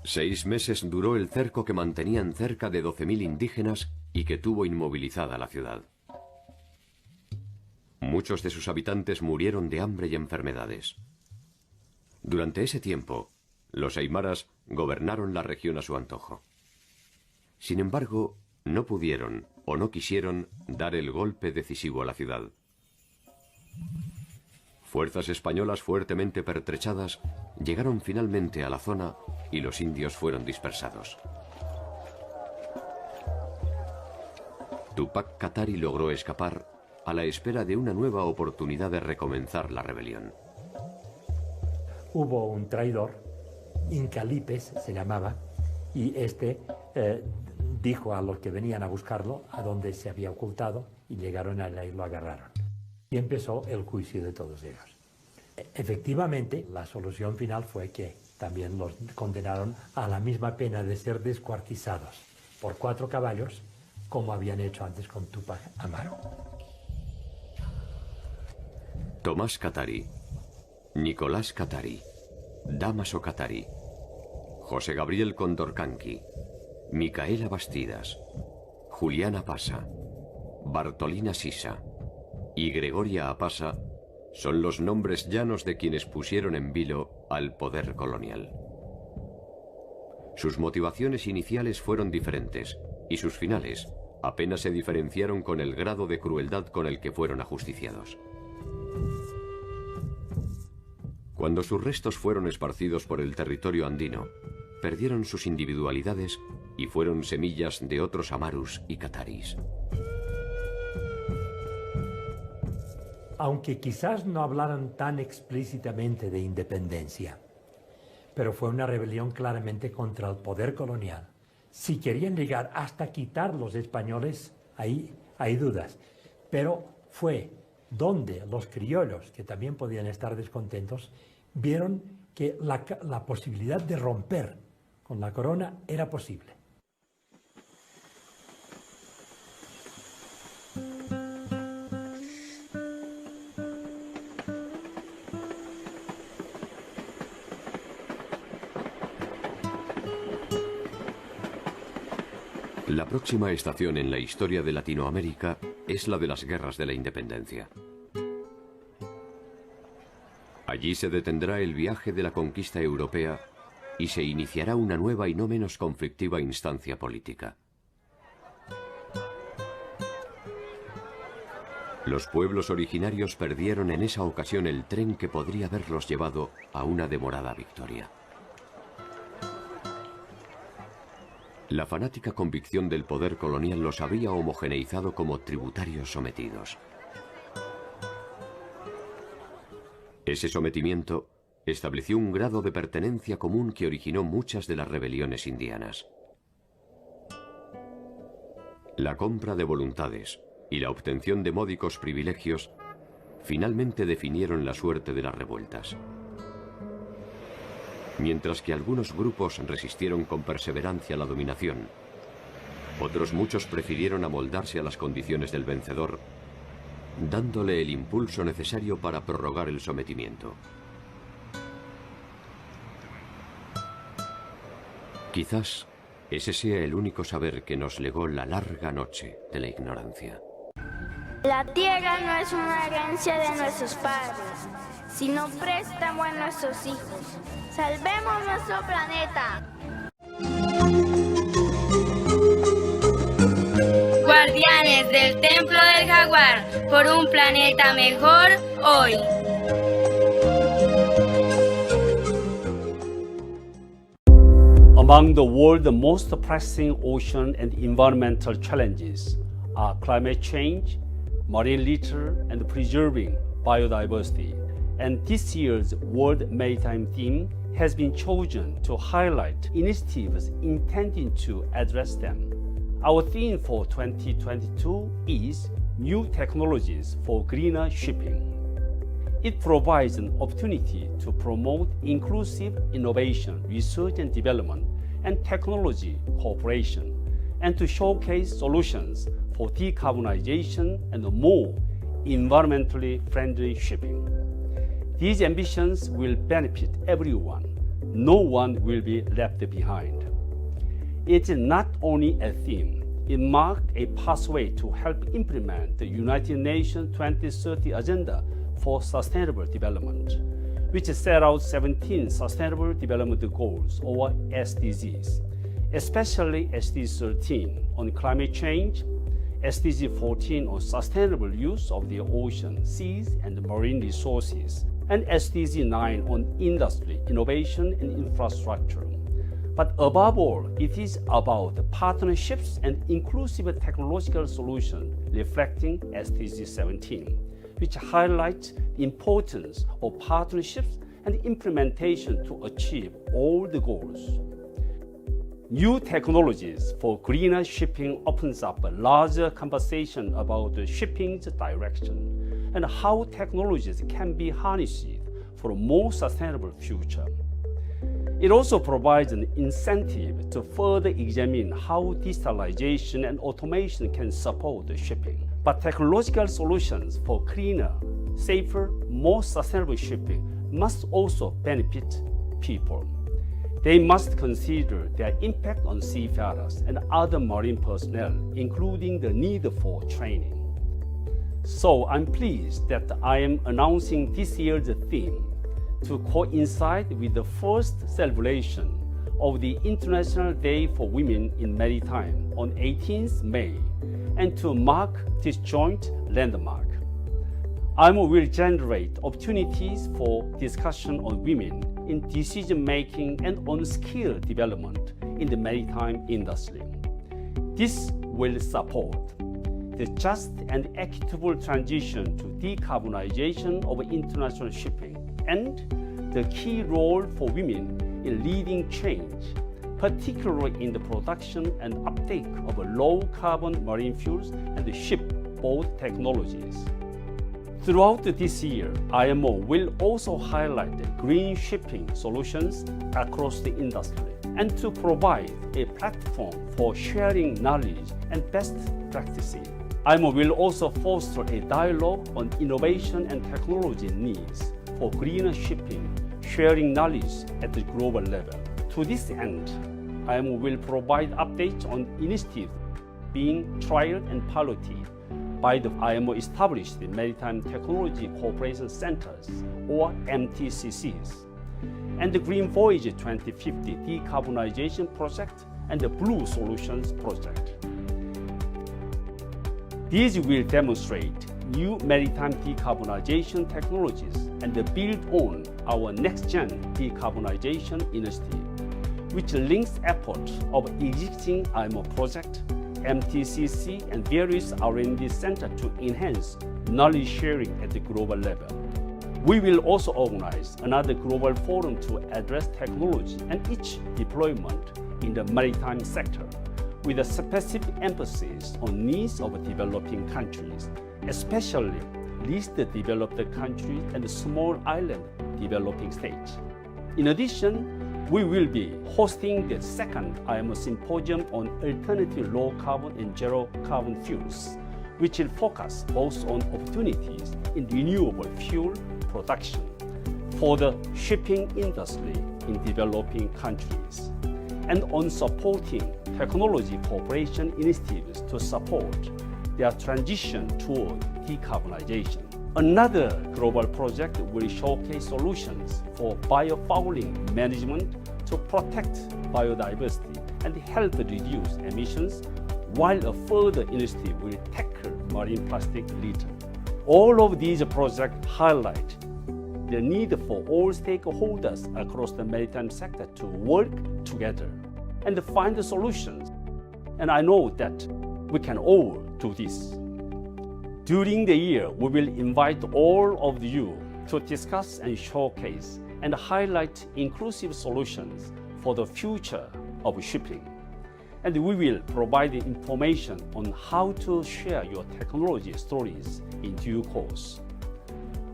6 meses duró el cerco que mantenían cerca de 12.000 indígenas y que tuvo inmovilizada la ciudad. Muchos de sus habitantes murieron de hambre y enfermedades. Durante ese tiempo, los aymaras gobernaron la región a su antojo. Sin embargo, no pudieron o no quisieron dar el golpe decisivo a la ciudad. Fuerzas españolas fuertemente pertrechadas llegaron finalmente a la zona y los indios fueron dispersados. Túpac Katari logró escapar a la espera de una nueva oportunidad de recomenzar la rebelión. Hubo un traidor, Incalipes se llamaba, y dijo a los que venían a buscarlo a dónde se había ocultado, y llegaron allá y lo agarraron. Y empezó el juicio de todos ellos. Efectivamente, la solución final fue que también los condenaron a la misma pena de ser descuartizados por 4 caballos, como habían hecho antes con Túpac Amaru. Tomás Katari, Nicolás Katari, Dámaso Katari, José Gabriel Condorcanqui, Micaela Bastidas, Julián Apasa, Bartolina Sisa y Gregoria Apasa son los nombres llanos de quienes pusieron en vilo al poder colonial. Sus motivaciones iniciales fueron diferentes y sus finales apenas se diferenciaron con el grado de crueldad con el que fueron ajusticiados. Cuando sus restos fueron esparcidos por el territorio andino, perdieron sus individualidades y fueron semillas de otros Amarus y Kataris. Aunque quizás no hablaran tan explícitamente de independencia, pero fue una rebelión claramente contra el poder colonial. Si querían llegar hasta quitar los españoles, ahí hay dudas, pero fue donde los criollos, que también podían estar descontentos, vieron que la posibilidad de romper con la corona era posible. La próxima estación en la historia de Latinoamérica es la de las guerras de la independencia. Allí se detendrá el viaje de la conquista europea y se iniciará una nueva y no menos conflictiva instancia política. Los pueblos originarios perdieron en esa ocasión el tren que podría haberlos llevado a una demorada victoria. La fanática convicción del poder colonial los había homogeneizado como tributarios sometidos. Ese sometimiento estableció un grado de pertenencia común que originó muchas de las rebeliones indianas. La compra de voluntades y la obtención de módicos privilegios finalmente definieron la suerte de las revueltas. Mientras que algunos grupos resistieron con perseverancia la dominación, otros muchos prefirieron amoldarse a las condiciones del vencedor, dándole el impulso necesario para prorrogar el sometimiento. Quizás ese sea el único saber que nos legó la larga noche de la ignorancia. La tierra no es una herencia de nuestros padres, sino préstamo a nuestros hijos. ¡Salvemos nuestro planeta! Guardianes del Templo del Jaguar, por un planeta mejor hoy. Among the world's most pressing ocean and environmental challenges are climate change, marine litter, and preserving biodiversity. And this year's World Maritime theme has been chosen to highlight initiatives intending to address them. Our theme for 2022 is New Technologies for Greener Shipping. It provides an opportunity to promote inclusive innovation, research and development, and technology cooperation, and to showcase solutions for decarbonization and more environmentally friendly shipping. These ambitions will benefit everyone. No one will be left behind. It is not only a theme, it marked a pathway to help implement the United Nations 2030 Agenda for Sustainable Development, which set out 17 Sustainable Development Goals, or SDGs, especially SDG 13 on climate change, SDG 14 on sustainable use of the ocean, seas, and marine resources, and SDG 9 on industry, innovation, and infrastructure. But above all, it is about partnerships and inclusive technological solutions reflecting SDG 17, which highlights the importance of partnerships and implementation to achieve all the goals. New technologies for greener shipping opens up a larger conversation about the shipping's direction and how technologies can be harnessed for a more sustainable future. It also provides an incentive to further examine how digitalization and automation can support the shipping. But technological solutions for cleaner, safer, more sustainable shipping must also benefit people. They must consider their impact on seafarers and other marine personnel, including the need for training. So I'm pleased that I am announcing this year's theme to coincide with the first celebration of the International Day for Women in Maritime on 18th May, and to mark this joint landmark. IMO will generate opportunities for discussion on women in decision-making and on skill development in the maritime industry. This will support the just and equitable transition to decarbonization of international shipping and the key role for women in leading change, particularly in the production and uptake of low-carbon marine fuels and shipboard technologies. Throughout this year, IMO will also highlight green shipping solutions across the industry and to provide a platform for sharing knowledge and best practices. IMO will also foster a dialogue on innovation and technology needs for greener shipping, sharing knowledge at the global level. To this end, IMO will provide updates on initiatives being trialed and piloted by the IMO established Maritime Technology Cooperation Centers, or MTCCs, and the Green Voyage 2050 Decarbonization Project and the Blue Solutions Project. These will demonstrate new maritime decarbonization technologies and build on our next-gen decarbonization initiative, which links efforts of existing IMO project, MTCC and various R&D centers to enhance knowledge sharing at the global level. We will also organize another global forum to address technology and its deployment in the maritime sector, with a specific emphasis on needs of developing countries, especially least developed countries and small island developing states. In addition, we will be hosting the second IMO Symposium on alternative low-carbon and zero-carbon fuels, which will focus both on opportunities in renewable fuel production for the shipping industry in developing countries, and on supporting technology cooperation initiatives to support their transition toward decarbonization. Another global project will showcase solutions for biofouling management to protect biodiversity and help reduce emissions, while a further initiative will tackle marine plastic litter. All of these projects highlight the need for all stakeholders across the maritime sector to work together and find solutions. And I know that we can all do this. During the year, we will invite all of you to discuss and showcase and highlight inclusive solutions for the future of shipping. And we will provide information on how to share your technology stories in due course.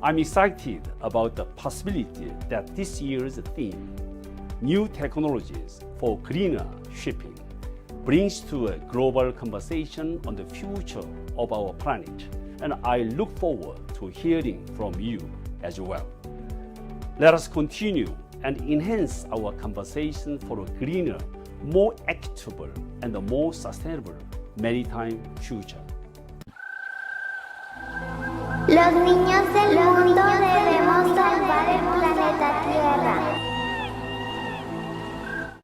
I'm excited about the possibility that this year's theme, New Technologies for Greener Shipping, brings to a global conversation on the future of our planet, and I look forward to hearing from you as well. Let us continue and enhance our conversation for a greener, more equitable, and a more sustainable maritime future. Los niños del mundo de